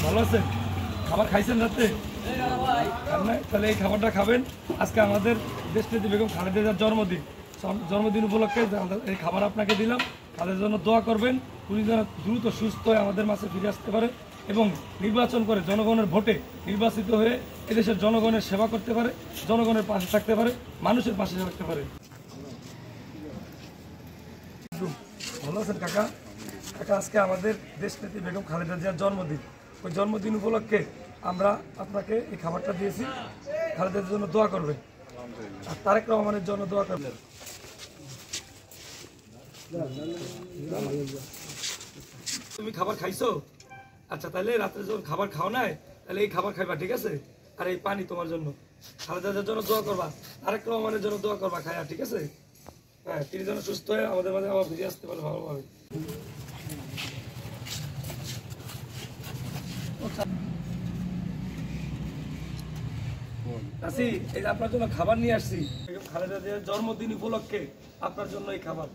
ভালো আছেন? খাবার খাইছেন রাতে? তাহলে এই খাবারটা খাবেন। আজকে আমাদের দেশনেত্রী বেগম খালেদা জিয়ার জন্মদিন উপলক্ষে এই খাবার আপনাকে দিলাম। তাদের জন্য দোয়া করবেন, উনি যেন দ্রুত সুস্থ হয়ে আমাদের মাঝে ফিরে আসতে পারে এবং নির্বাচন করে জনগণের ভোটে নির্বাচিত হয়ে এদেশের জনগণের সেবা করতে পারে, জনগণের পাশে থাকতে পারে, মানুষের পাশে থাকতে পারে। ভালো আছেন কাকা? কাকা, আজকে আমাদের দেশনেত্রী বেগম খালেদা জিয়ার জন্মদিন। ওই জন্মদিন উপলক্ষে আমরা আপনাকে এই খাবারটা দিয়েছি। খালেদার জন্য দোয়া করবেন আর তারেক রহমানের জন্য দোয়া করবেন। তুমি খাবার খাইছো? আচ্ছা, তাহলে রাত্রে যখন খাবার খাও নাই তাহলে এই খাবার খাইবা, ঠিক আছে? আর এই পানি তোমার জন্য। খালেদার জন্য দোয়া করবা, তারেক রহমানের জন্য দোয়া করবা খায়া, ঠিক আছে? হ্যাঁ, তিনি যেন সুস্থ হয়ে আমাদের মাঝে আবার ফিরে আসতে পারে ভালোভাবে। আসি, এই আপনার জন্য খাবার নিয়ে আসছি। বেগম খালেদা জিয়ার জন্মদিন উপলক্ষে আপনার জন্য এই খাবার।